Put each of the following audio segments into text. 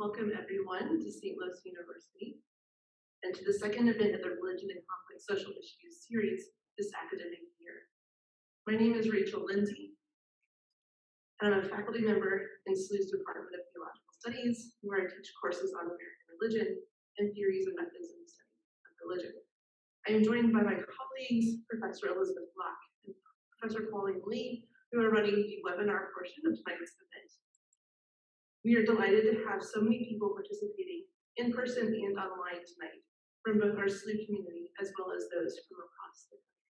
Welcome everyone to St. Louis University and to the second event of the Religion and Complex Social Issues series this academic year. My name is Rachel Lindsay, and I'm a faculty member in SLU's Department of Theological Studies, where I teach courses on American religion and theories and methods in the study of religion. I am joined by my colleagues, Professor Elizabeth Black and Professor Pauline Lee, who are running the webinar portion of tonight's event. We are delighted to have so many people participating in person and online tonight from both our SLU community as well as those from across the country.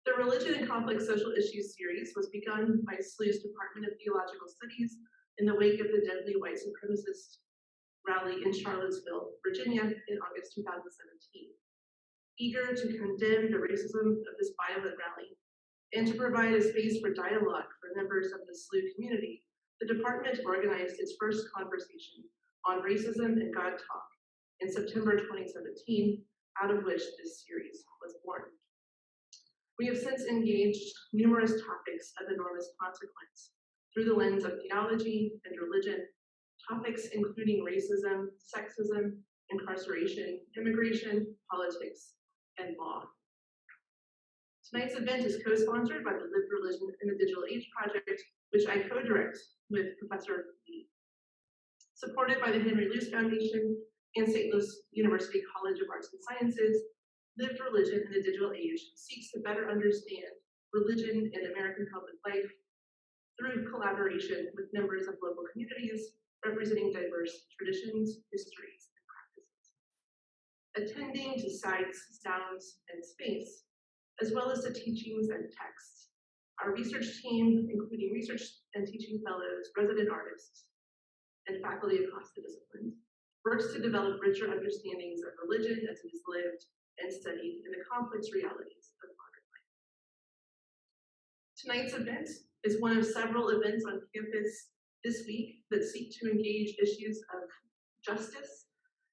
The Religion and Complex Social Issues series was begun by SLU's Department of Theological Studies in the wake of the deadly white supremacist rally in Charlottesville, Virginia in August 2017. Eager to condemn the racism of this violent rally and to provide a space for dialogue for members of the SLU community, the department organized its first conversation on racism and God talk in September 2017, out of which this series was born. We have since engaged numerous topics of enormous consequence through the lens of theology and religion, topics including racism, sexism, incarceration, immigration, politics, and law. Tonight's event is co-sponsored by the Lived Religion in the Digital Age Project, which I co-direct with Professor Lee. Supported by the Henry Luce Foundation and St. Louis University College of Arts and Sciences, Lived Religion in the Digital Age seeks to better understand religion and American public life through collaboration with members of local communities representing diverse traditions, histories, and practices. Attending to sights, sounds, and space, as well as to teachings and texts, our research team, including research and teaching fellows, resident artists, and faculty across the disciplines, works to develop richer understandings of religion as it is lived and studied in the complex realities of modern life. Tonight's event is one of several events on campus this week that seek to engage issues of justice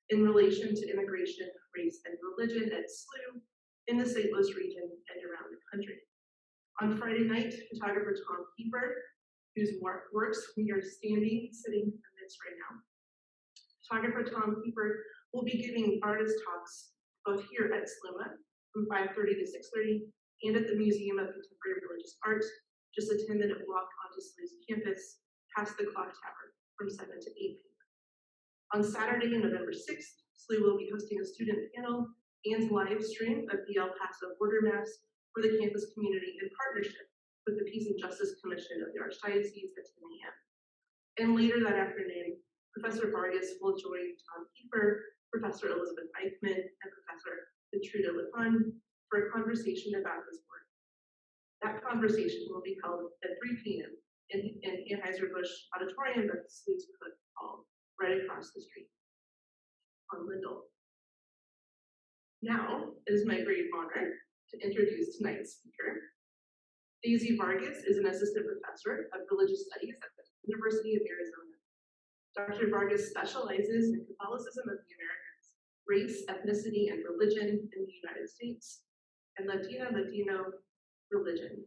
in relation to immigration, race, and religion at SLU in the St. Louis region and around the country. On Friday night, photographer Tom Kiefer, whose works we are sitting amidst right now, photographer Tom Kiefer will be giving artist talks both here at SLUMA from 5:30 to 6:30 and at the Museum of Contemporary Religious Art, just a 10-minute walk onto SLU's campus past the clock tower from 7 to 8 p.m. On Saturday, November 6th, SLU will be hosting a student panel and live stream of the El Paso Border Mass for the campus community in partnership with the Peace and Justice Commission of the Archdiocese at 10 a.m. And later that afternoon, Professor Vargas will join Tom Kiefer, Professor Elizabeth Eichmann, and Professor Vitruda Lipon for a conversation about his work. That conversation will be held at 3 p.m. in Anheuser-Busch Auditorium at the SLU's Cook Hall, right across the street on Lindell. Now, it is my great honor to introduce tonight's speaker. Daisy Vargas is an assistant professor of religious studies at the University of Arizona. Dr. Vargas specializes in Catholicism of the Americas, race, ethnicity, and religion in the United States, and Latino religion.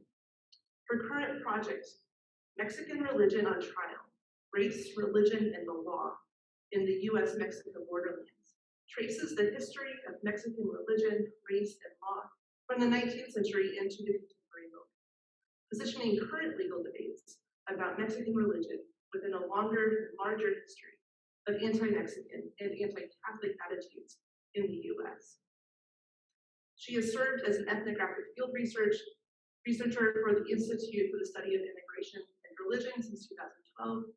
Her current project, Mexican Religion on Trial, Race, Religion, and the Law in the U.S.-Mexico borderlands, traces the history of Mexican religion, race, and law from the 19th century into the contemporary moment, positioning current legal debates about Mexican religion within a longer and larger history of anti-Mexican and anti-Catholic attitudes in the U.S. She has served as an ethnographic field researcher for the Institute for the Study of Immigration and Religion since 2012.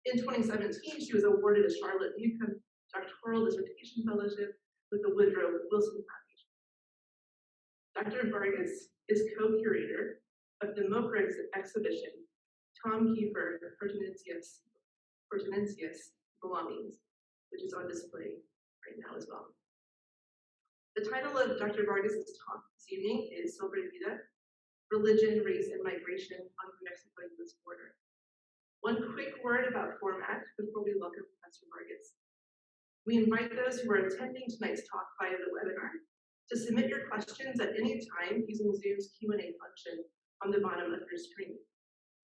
In 2017, she was awarded a Charlotte Newcomb doctoral dissertation fellowship with the Woodrow Wilson Foundation. Dr. Vargas is co-curator of the MOCRA exhibition, Tom Kiefer Pertinencies Belongings, which is on display right now as well. The title of Dr. Vargas' talk this evening is Sobrevida, Religion, Race, and Migration on the Mexico-U.S. border. One quick word about format before we welcome Professor Vargas. We invite those who are attending tonight's talk via the webinar to submit your questions at any time using Zoom's Q&A function on the bottom of your screen.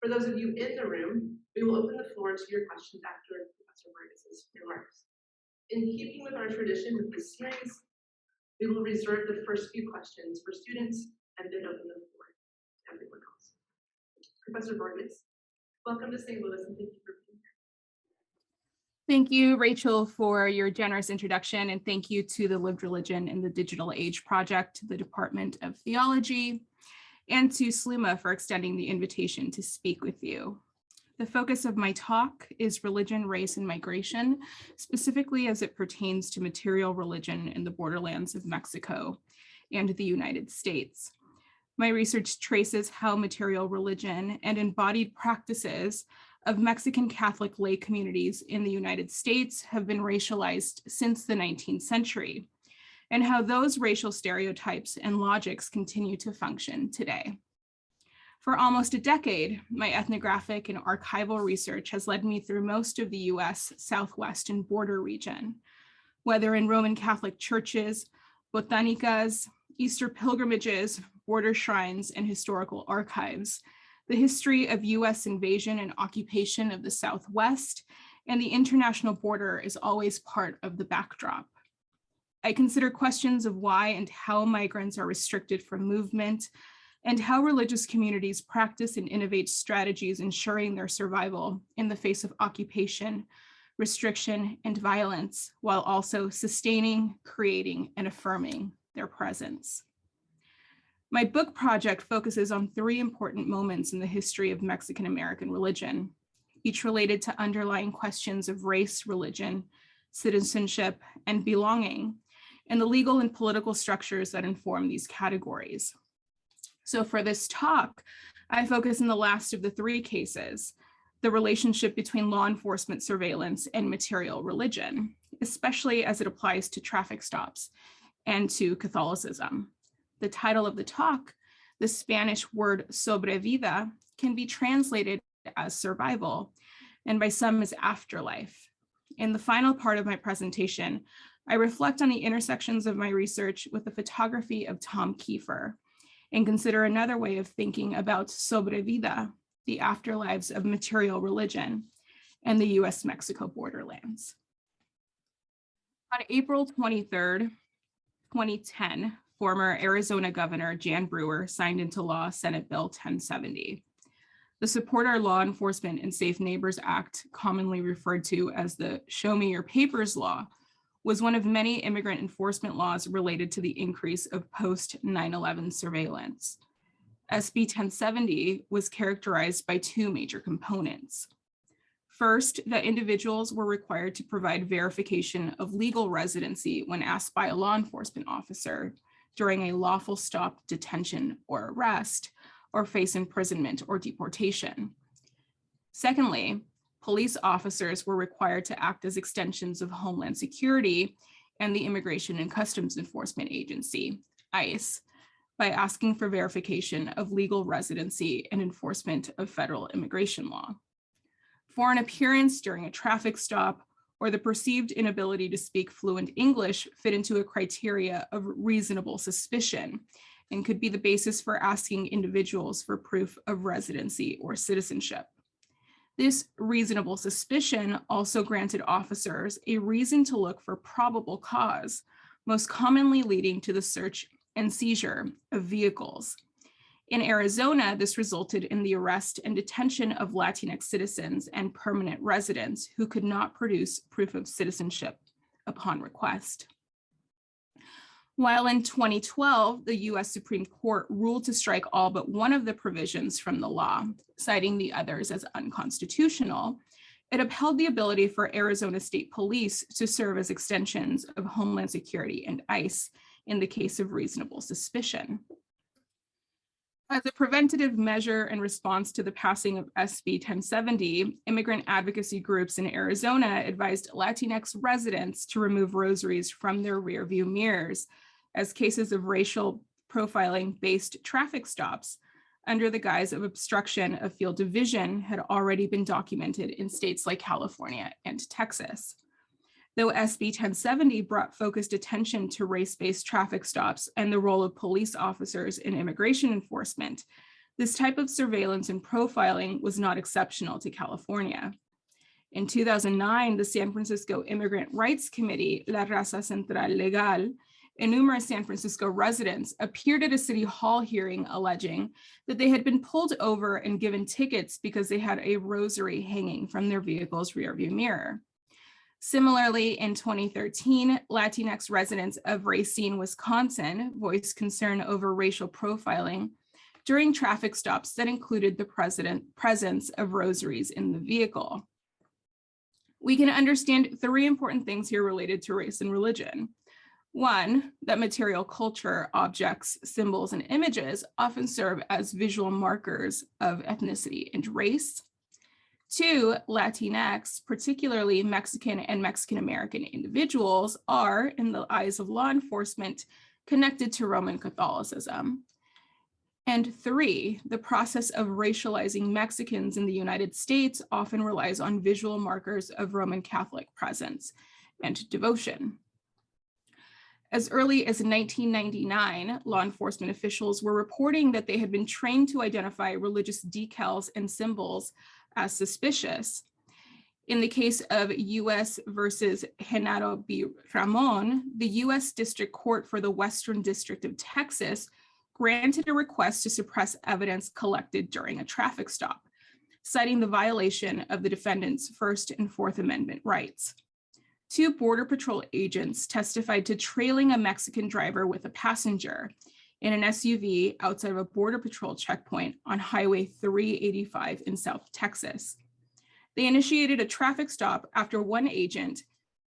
For those of you in the room, we will open the floor to your questions after Professor Vargas' remarks. In keeping with our tradition with this series, we will reserve the first few questions for students and then open the floor to everyone else. Professor Vargas, welcome to St. Louis and thank you for being here. Thank you, Rachel, for your generous introduction, and thank you to the Lived Religion in the Digital Age Project, the Department of Theology, and to SLUMA for extending the invitation to speak with you. The focus of my talk is religion, race, and migration, specifically as it pertains to material religion in the borderlands of Mexico and the United States. My research traces how material religion and embodied practices of Mexican Catholic lay communities in the United States have been racialized since the 19th century, and how those racial stereotypes and logics continue to function today. For almost a decade, my ethnographic and archival research has led me through most of the U.S. Southwest and border region, whether in Roman Catholic churches, botanicas, Easter pilgrimages, border shrines, and historical archives. The history of U.S. invasion and occupation of the Southwest and the international border is always part of the backdrop. I consider questions of why and how migrants are restricted from movement and how religious communities practice and innovate strategies ensuring their survival in the face of occupation, restriction, and violence, while also sustaining, creating, and affirming their presence. My book project focuses on three important moments in the history of Mexican American religion, each related to underlying questions of race, religion, citizenship, and belonging, and the legal and political structures that inform these categories. So for this talk, I focus on the last of the three cases, the relationship between law enforcement surveillance and material religion, especially as it applies to traffic stops and to Catholicism. The title of the talk, the Spanish word Sobrevida, can be translated as survival, and by some as afterlife. In the final part of my presentation, I reflect on the intersections of my research with the photography of Tom Kiefer and consider another way of thinking about Sobrevida, the afterlives of material religion, and the US-Mexico borderlands. On April 23rd, 2010, former Arizona Governor Jan Brewer signed into law Senate Bill 1070. The Support Our Law Enforcement and Safe Neighbors Act, commonly referred to as the Show Me Your Papers Law, was one of many immigrant enforcement laws related to the increase of post-9/11 surveillance. SB 1070 was characterized by two major components. First, that individuals were required to provide verification of legal residency when asked by a law enforcement officer during a lawful stop, detention, or arrest, or face imprisonment or deportation. Secondly, police officers were required to act as extensions of Homeland Security and the Immigration and Customs Enforcement Agency, ICE, by asking for verification of legal residency and enforcement of federal immigration law. For an appearance during a traffic stop or the perceived inability to speak fluent English fit into a criteria of reasonable suspicion and could be the basis for asking individuals for proof of residency or citizenship. This reasonable suspicion also granted officers a reason to look for probable cause, most commonly leading to the search and seizure of vehicles. In Arizona, this resulted in the arrest and detention of Latinx citizens and permanent residents who could not produce proof of citizenship upon request. While in 2012, the US Supreme Court ruled to strike all but one of the provisions from the law, citing the others as unconstitutional, it upheld the ability for Arizona State Police to serve as extensions of Homeland Security and ICE in the case of reasonable suspicion. As a preventative measure in response to the passing of SB 1070, immigrant advocacy groups in Arizona advised Latinx residents to remove rosaries from their rearview mirrors as cases of racial profiling-based traffic stops under the guise of obstruction of field of vision had already been documented in states like California and Texas. Though SB 1070 brought focused attention to race-based traffic stops and the role of police officers in immigration enforcement, This type of surveillance and profiling was not exceptional to California. In 2009, the San Francisco Immigrant Rights Committee, La Raza Central Legal, and numerous San Francisco residents appeared at a city hall hearing alleging that they had been pulled over and given tickets because they had a rosary hanging from their vehicle's rearview mirror. Similarly, in 2013, Latinx residents of Racine, Wisconsin, voiced concern over racial profiling during traffic stops that included the presence of rosaries in the vehicle. We can understand three important things here related to race and religion. One, that material culture, objects, symbols, and images often serve as visual markers of ethnicity and race. Two, Latinx, particularly Mexican and Mexican-American individuals, are, in the eyes of law enforcement, connected to Roman Catholicism. And three, the process of racializing Mexicans in the United States often relies on visual markers of Roman Catholic presence and devotion. As early as 1999, law enforcement officials were reporting that they had been trained to identify religious decals and symbols as suspicious. In the case of U.S. versus Genaro B. Ramon, the U.S. District Court for the Western District of Texas granted a request to suppress evidence collected during a traffic stop, citing the violation of the defendant's First and Fourth Amendment rights. Two Border Patrol agents testified to trailing a Mexican driver with a passenger in an SUV outside of a Border Patrol checkpoint on Highway 385 in South Texas. They initiated a traffic stop after one agent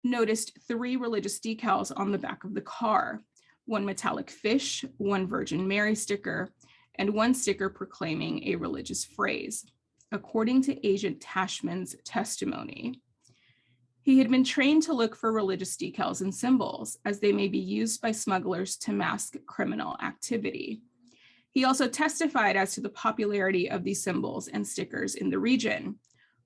noticed three religious decals on the back of the car, one metallic fish, one Virgin Mary sticker, and one sticker proclaiming a religious phrase. According to Agent Tashman's testimony, he had been trained to look for religious decals and symbols, as they may be used by smugglers to mask criminal activity. He also testified as to the popularity of these symbols and stickers in the region,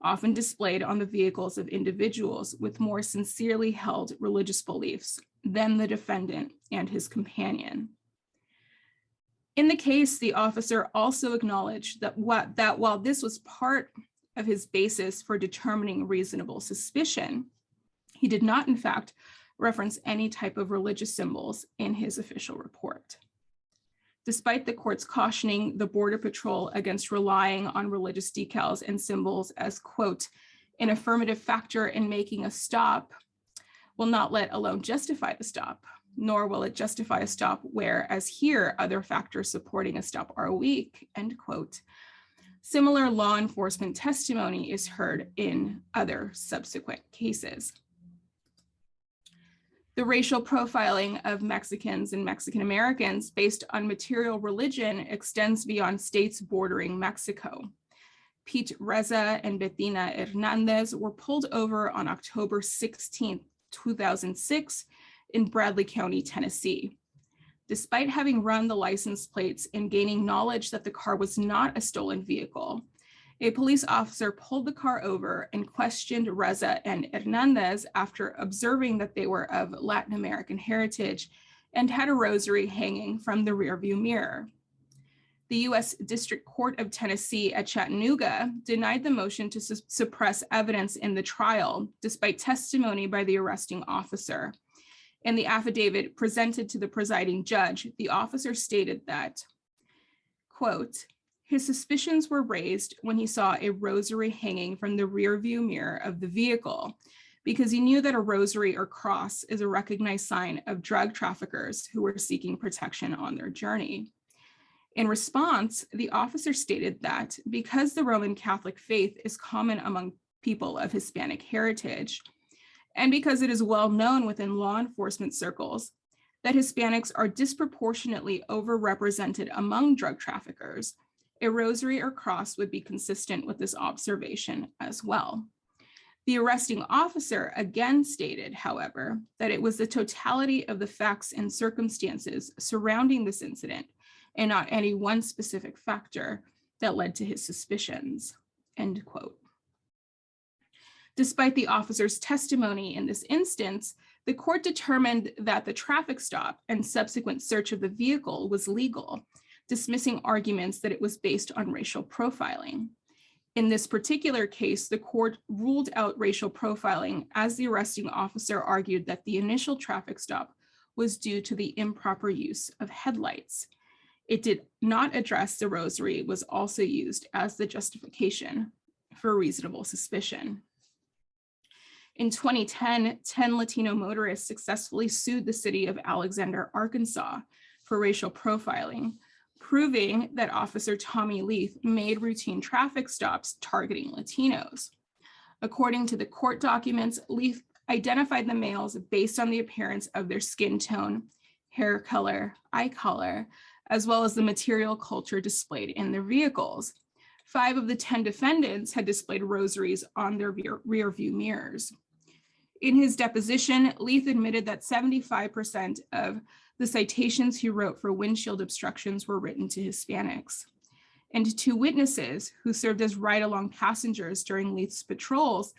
often displayed on the vehicles of individuals with more sincerely held religious beliefs than the defendant and his companion. In the case, the officer also acknowledged that while this was part of his basis for determining reasonable suspicion, he did not, in fact, reference any type of religious symbols in his official report. Despite the court's cautioning the Border Patrol against relying on religious decals and symbols as, quote, an affirmative factor in making a stop, will not let alone justify the stop, nor will it justify a stop where, as here, other factors supporting a stop are weak, end quote. Similar law enforcement testimony is heard in other subsequent cases. The racial profiling of Mexicans and Mexican Americans based on material religion extends beyond states bordering Mexico. Pete Reza and Bettina Hernandez were pulled over on October 16, 2006 in Bradley County, Tennessee. Despite having run the license plates and gaining knowledge that the car was not a stolen vehicle, a police officer pulled the car over and questioned Reza and Hernandez after observing that they were of Latin American heritage and had a rosary hanging from the rearview mirror. The U.S. District Court of Tennessee at Chattanooga denied the motion to suppress evidence in the trial, despite testimony by the arresting officer. In the affidavit presented to the presiding judge, the officer stated that, quote, his suspicions were raised when he saw a rosary hanging from the rearview mirror of the vehicle, because he knew that a rosary or cross is a recognized sign of drug traffickers who were seeking protection on their journey. In response, the officer stated that because the Roman Catholic faith is common among people of Hispanic heritage, and because it is well known within law enforcement circles that Hispanics are disproportionately overrepresented among drug traffickers, a rosary or cross would be consistent with this observation as well. The arresting officer again stated, however, that it was the totality of the facts and circumstances surrounding this incident and not any one specific factor that led to his suspicions, end quote. Despite the officer's testimony in this instance, the court determined that the traffic stop and subsequent search of the vehicle was legal, dismissing arguments that it was based on racial profiling. In this particular case, the court ruled out racial profiling as the arresting officer argued that the initial traffic stop was due to the improper use of headlights. It did not address the rosary was also used as the justification for reasonable suspicion. In 2010, 10 Latino motorists successfully sued the city of Alexander, Arkansas for racial profiling, proving that Officer Tommy Leith made routine traffic stops targeting Latinos. According to the court documents, Leith identified the males based on the appearance of their skin tone, hair color, eye color, as well as the material culture displayed in their vehicles. 5 of the 10 defendants had displayed rosaries on their rear view mirrors. In his deposition, Leith admitted that 75% of the citations he wrote for windshield obstructions were written to Hispanics. And 2 witnesses who served as ride-along passengers during Leith's patrols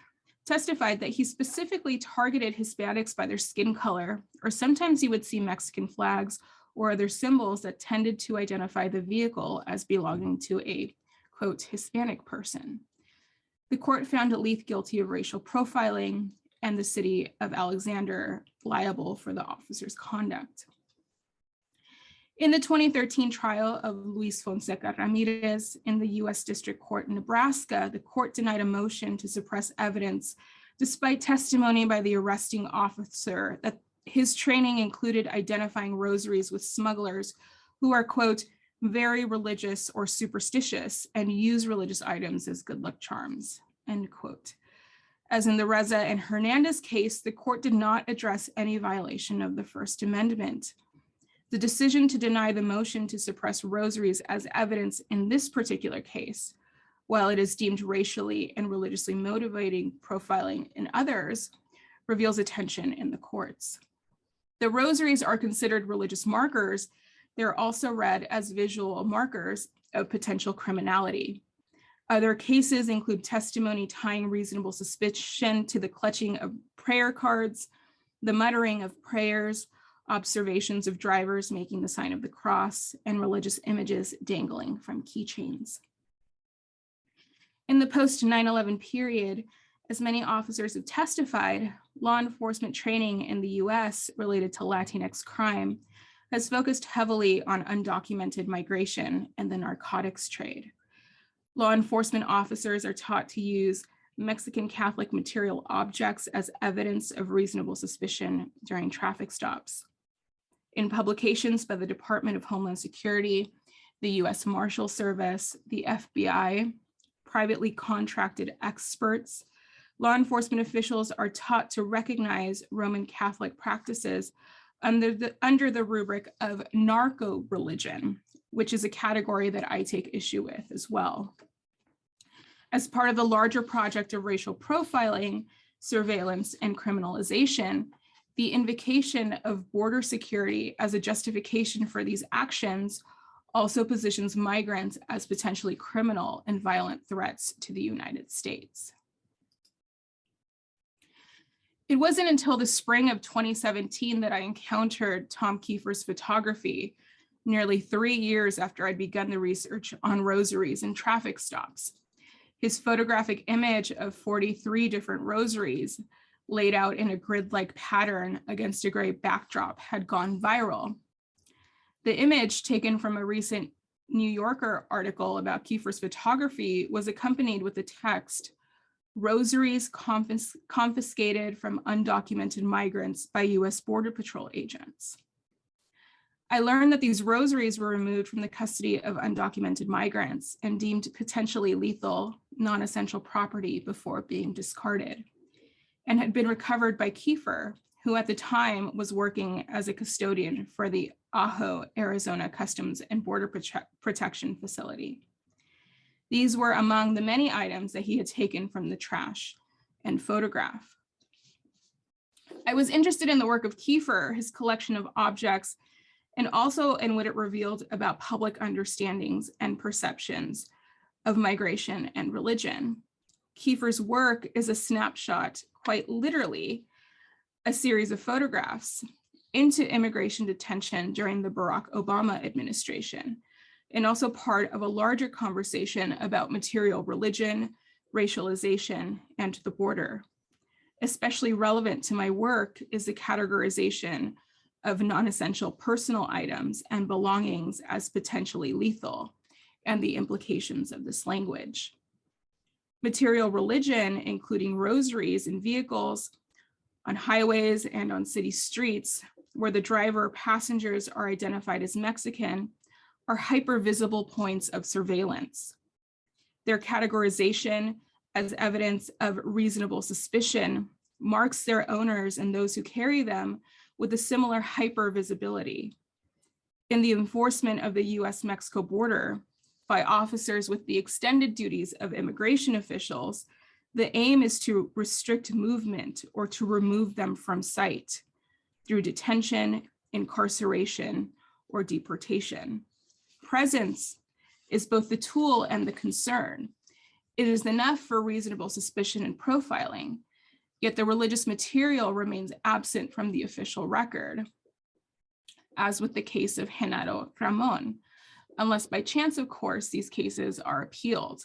testified that he specifically targeted Hispanics by their skin color, or sometimes he would see Mexican flags or other symbols that tended to identify the vehicle as belonging to a, quote, Hispanic person. The court found Leith guilty of racial profiling and the city of Alexander liable for the officer's conduct. In the 2013 trial of Luis Fonseca Ramirez in the U.S. District Court in Nebraska, the court denied a motion to suppress evidence despite testimony by the arresting officer that his training included identifying rosaries with smugglers who are, quote, very religious or superstitious and use religious items as good luck charms, end quote. As in the Reza and Hernandez case, the court did not address any violation of the First Amendment. The decision to deny the motion to suppress rosaries as evidence in this particular case, while it is deemed racially and religiously motivating profiling in others, reveals a tension in the courts. The rosaries are considered religious markers. They're also read as visual markers of potential criminality. Other cases include testimony tying reasonable suspicion to the clutching of prayer cards, the muttering of prayers, observations of drivers making the sign of the cross, and religious images dangling from keychains. In the post-9/11 period, as many officers have testified, law enforcement training in the U.S. related to Latinx crime has focused heavily on undocumented migration and the narcotics trade. Law enforcement officers are taught to use Mexican Catholic material objects as evidence of reasonable suspicion during traffic stops. In publications by the Department of Homeland Security, the U.S. Marshal Service, the FBI, privately contracted experts, law enforcement officials are taught to recognize Roman Catholic practices under the rubric of narco-religion, which is a category that I take issue with as well. As part of the larger project of racial profiling, surveillance, and criminalization, the invocation of border security as a justification for these actions also positions migrants as potentially criminal and violent threats to the United States. It wasn't until the spring of 2017 that I encountered Tom Kiefer's photography, nearly 3 years after I'd begun the research on rosaries and traffic stops. His photographic image of 43 different rosaries laid out in a grid-like pattern against a gray backdrop had gone viral. The image, taken from a recent New Yorker article about Kiefer's photography, was accompanied with the text, "Rosaries confiscated from undocumented migrants by U.S. Border Patrol agents." I learned that these rosaries were removed from the custody of undocumented migrants and deemed potentially lethal, non-essential property before being discarded, and had been recovered by Kiefer, who at the time was working as a custodian for the Ajo, Arizona Customs and Border Protection Facility. These were among the many items that he had taken from the trash and photograph. I was interested in the work of Kiefer, his collection of objects, and also in what it revealed about public understandings and perceptions of migration and religion. Kiefer's work is a snapshot, quite literally, a series of photographs into immigration detention during the Barack Obama administration, and also part of a larger conversation about material religion, racialization, and the border. Especially relevant to my work is the categorization of non-essential personal items and belongings as potentially lethal, and the implications of this language. Material religion, including rosaries in vehicles, on highways and on city streets, where the driver or passengers are identified as Mexican, are hyper-visible points of surveillance. Their categorization as evidence of reasonable suspicion marks their owners and those who carry them with a similar hyper-visibility. In the enforcement of the U.S.-Mexico border by officers with the extended duties of immigration officials, the aim is to restrict movement or to remove them from sight through detention, incarceration, or deportation. Presence is both the tool and the concern. It is enough for reasonable suspicion and profiling, yet the religious material remains absent from the official record, as with the case of Genaro Ramon, unless by chance, of course, these cases are appealed.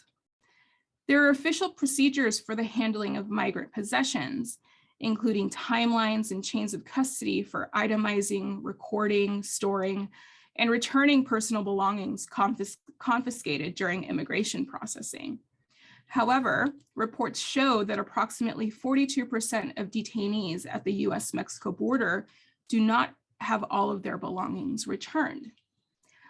There are official procedures for the handling of migrant possessions, including timelines and chains of custody for itemizing, recording, storing, and returning personal belongings confiscated during immigration processing. However, reports show that approximately 42% of detainees at the US-Mexico border do not have all of their belongings returned.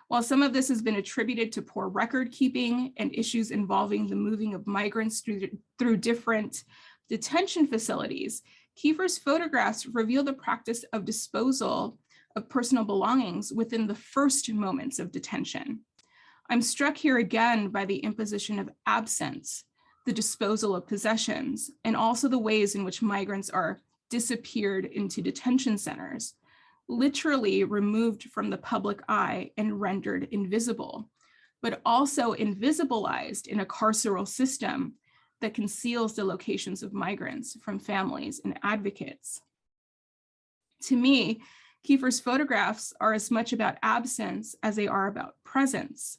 While some of this has been attributed to poor record keeping and issues involving the moving of migrants through different detention facilities, Kiefer's photographs reveal the practice of disposal of personal belongings within the first moments of detention. I'm struck here again by the imposition of absence, the disposal of possessions, and also the ways in which migrants are disappeared into detention centers, literally removed from the public eye and rendered invisible, but also invisibilized in a carceral system that conceals the locations of migrants from families and advocates. To me, Kiefer's photographs are as much about absence as they are about presence.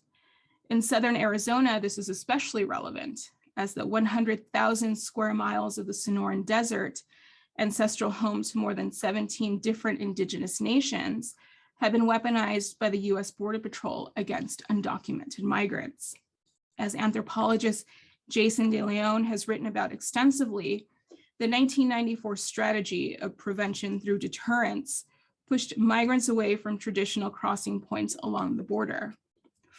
In Southern Arizona, this is especially relevant, as the 100,000 square miles of the Sonoran Desert, ancestral home to more than 17 different indigenous nations, have been weaponized by the US Border Patrol against undocumented migrants. As anthropologist Jason De Leon has written about extensively, the 1994 strategy of prevention through deterrence pushed migrants away from traditional crossing points along the border,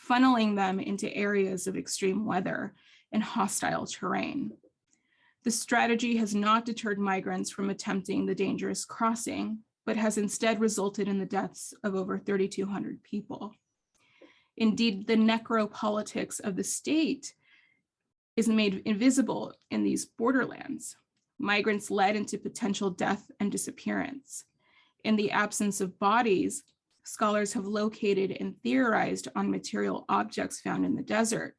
funneling them into areas of extreme weather and hostile terrain. The strategy has not deterred migrants from attempting the dangerous crossing, but has instead resulted in the deaths of over 3,200 people. Indeed, the necropolitics of the state is made invisible in these borderlands. Migrants led into potential death and disappearance. In the absence of bodies, scholars have located and theorized on material objects found in the desert,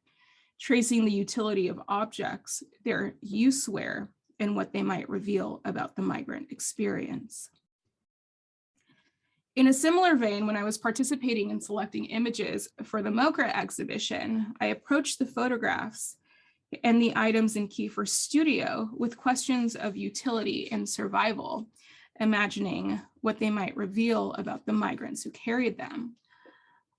tracing the utility of objects, their use where, and what they might reveal about the migrant experience. In a similar vein, when I was participating in selecting images for the MoCRA exhibition, I approached the photographs and the items in Kiefer's studio with questions of utility and survival, imagining what they might reveal about the migrants who carried them.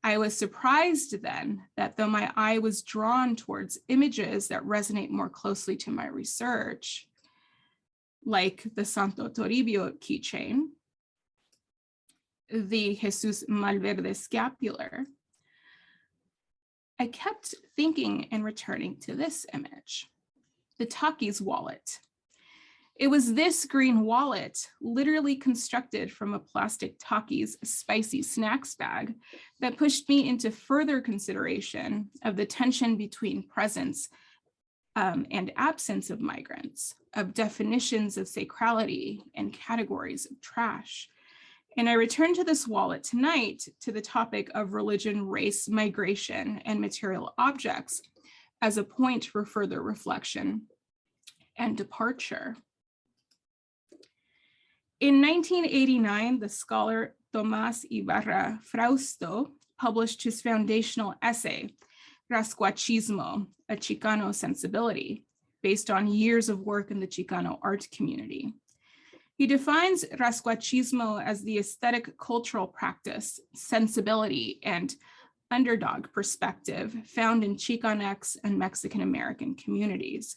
I was surprised then that though my eye was drawn towards images that resonate more closely to my research, like the Santo Toribio keychain, the Jesus Malverde scapular, I kept thinking and returning to this image, the Takis wallet. It was this green wallet, literally constructed from a plastic Takis spicy snacks bag, that pushed me into further consideration of the tension between presence and absence of migrants, of definitions of sacrality and categories of trash. And I return to this wallet tonight to the topic of religion, race, migration, and material objects as a point for further reflection and departure. In 1989, the scholar Tomás Ibarra Frausto published his foundational essay, Rascuachismo, a Chicano sensibility, based on years of work in the Chicano art community. He defines Rascuachismo as the aesthetic cultural practice, sensibility, and underdog perspective found in Chicanx and Mexican American communities.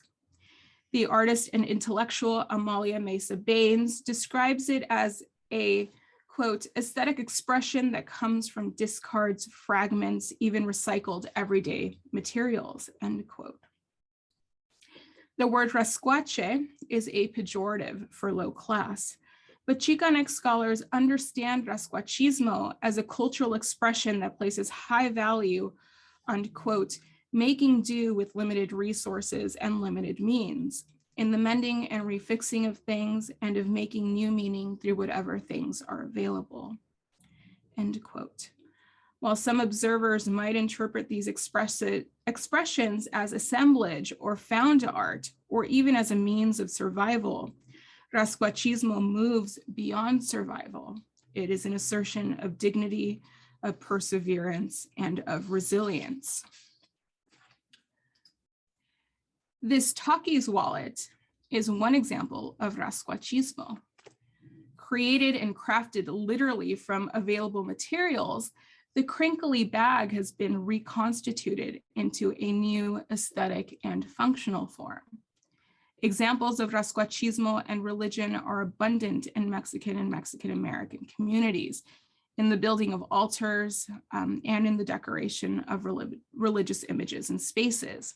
The artist and intellectual Amalia Mesa Baines describes it as a, quote, aesthetic expression that comes from discards, fragments, even recycled everyday materials, end quote. The word rascuache is a pejorative for low class, but Chicanx scholars understand rascuachismo as a cultural expression that places high value on, quote, making do with limited resources and limited means, in the mending and refixing of things and of making new meaning through whatever things are available, end quote. While some observers might interpret these expressions as assemblage or found art, or even as a means of survival, Rascuachismo moves beyond survival. It is an assertion of dignity, of perseverance, and of resilience. This Takis wallet is one example of Rascuachismo. Created and crafted literally from available materials, the crinkly bag has been reconstituted into a new aesthetic and functional form. Examples of Rascuachismo and religion are abundant in Mexican and Mexican American communities, in the building of altars and in the decoration of religious images and spaces.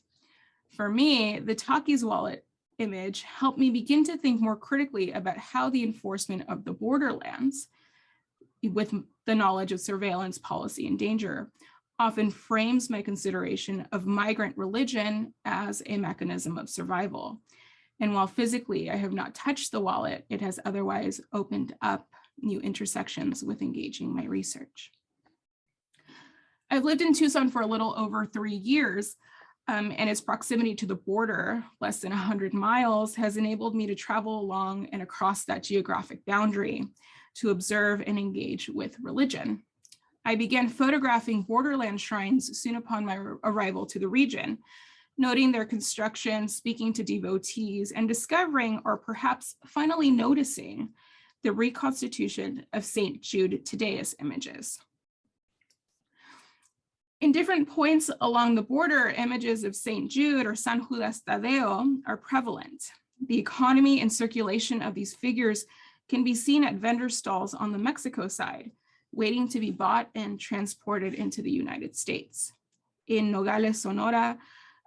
For me, the Takis wallet image helped me begin to think more critically about how the enforcement of the borderlands, with the knowledge of surveillance, policy, and danger, often frames my consideration of migrant religion as a mechanism of survival. And while physically I have not touched the wallet, it has otherwise opened up new intersections with engaging my research. I've lived in Tucson for a little over 3 years, and its proximity to the border, less than 100 miles, has enabled me to travel along and across that geographic boundary to observe and engage with religion. I began photographing borderland shrines soon upon my arrival to the region, noting their construction, speaking to devotees, and discovering, or perhaps finally noticing, the reconstitution of St. Jude Tadeus images. In different points along the border, images of St. Jude or San Judas Tadeo are prevalent. The economy and circulation of these figures can be seen at vendor stalls on the Mexico side, waiting to be bought and transported into the United States. In Nogales, Sonora,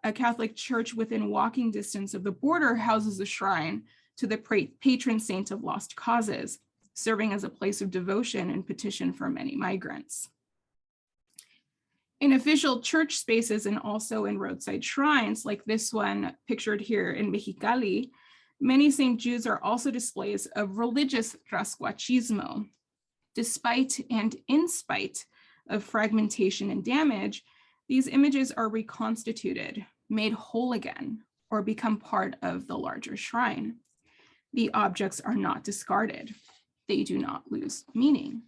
a Catholic church within walking distance of the border houses a shrine to the patron saint of lost causes, serving as a place of devotion and petition for many migrants. In official church spaces and also in roadside shrines, like this one pictured here in Mexicali, many St. Judes are also displays of religious rascuachismo. Despite and in spite of fragmentation and damage, these images are reconstituted, made whole again, or become part of the larger shrine. The objects are not discarded. They do not lose meaning.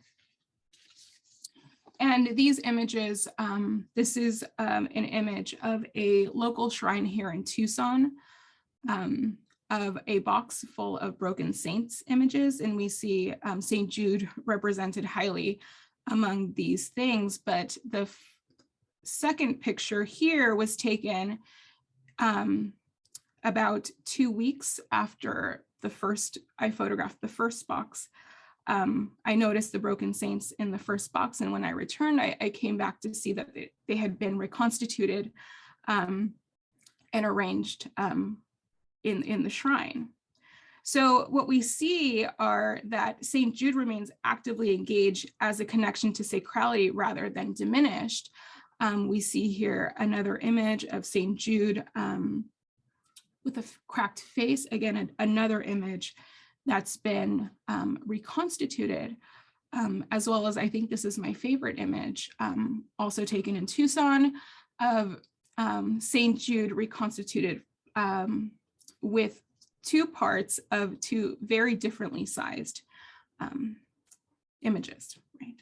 And these images, this is an image of a local shrine here in Tucson, of a box full of broken saints images. And we see St. Jude represented highly among these things. But the second picture here was taken about 2 weeks after I photographed the first box. I noticed the broken saints in the first box, and when I returned, I came back to see that they had been reconstituted and arranged in the shrine. So what we see are that St. Jude remains actively engaged as a connection to sacrality rather than diminished. We see here another image of St. Jude with a cracked face, again, another image that's been reconstituted, as well as, I think this is my favorite image, also taken in Tucson, of St. Jude reconstituted with 2 parts of 2 very differently sized images, right?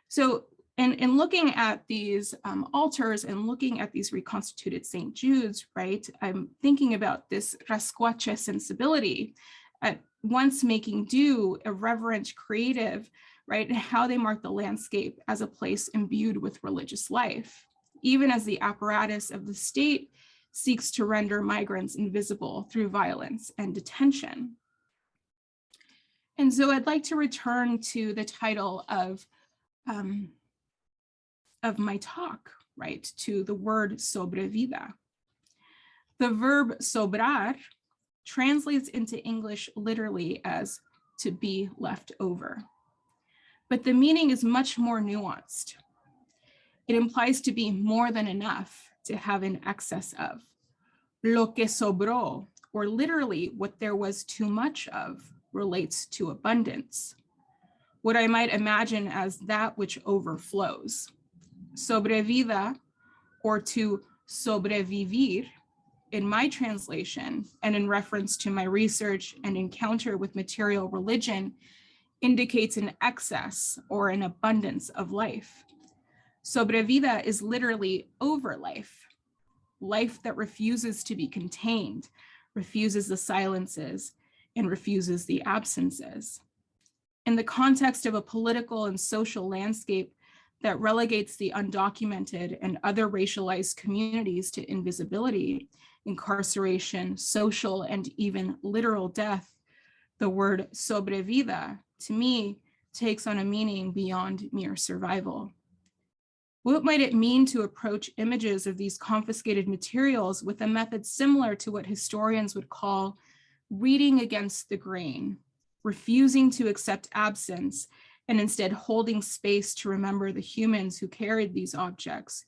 So And in looking at these altars and looking at these reconstituted St. Jude's, right, I'm thinking about this rascuache sensibility, at once making do, irreverent, creative, right, and how they mark the landscape as a place imbued with religious life, even as the apparatus of the state seeks to render migrants invisible through violence and detention. And so I'd like to return to the title of my talk, right, to the word sobrevida. The verb sobrar translates into English literally as to be left over. But the meaning is much more nuanced. It implies to be more than enough, to have an excess of. Lo que sobró, or literally what there was too much of, relates to abundance. What I might imagine as that which overflows. Sobrevida, or to sobrevivir, in my translation, and in reference to my research and encounter with material religion, indicates an excess or an abundance of life. Sobrevida is literally over life, life that refuses to be contained, refuses the silences, and refuses the absences. In the context of a political and social landscape that relegates the undocumented and other racialized communities to invisibility, incarceration, social, and even literal death, the word sobrevida, to me, takes on a meaning beyond mere survival. What might it mean to approach images of these confiscated materials with a method similar to what historians would call reading against the grain, refusing to accept absence, and instead holding space to remember the humans who carried these objects,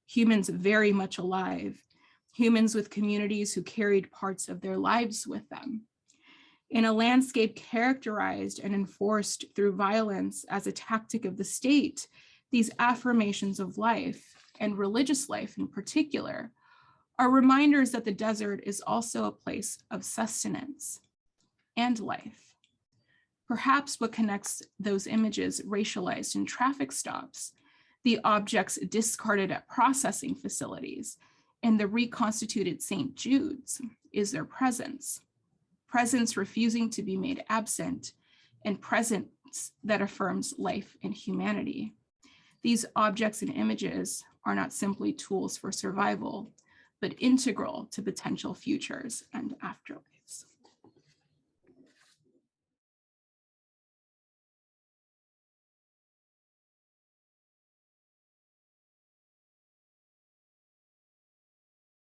humans very much alive, humans with communities who carried parts of their lives with them. In a landscape characterized and enforced through violence as a tactic of the state, these affirmations of life, and religious life in particular, are reminders that the desert is also a place of sustenance and life. Perhaps what connects those images racialized in traffic stops, the objects discarded at processing facilities, and the reconstituted St. Jude's is their presence refusing to be made absent, and presence that affirms life and humanity. These objects and images are not simply tools for survival, but integral to potential futures and afterlife.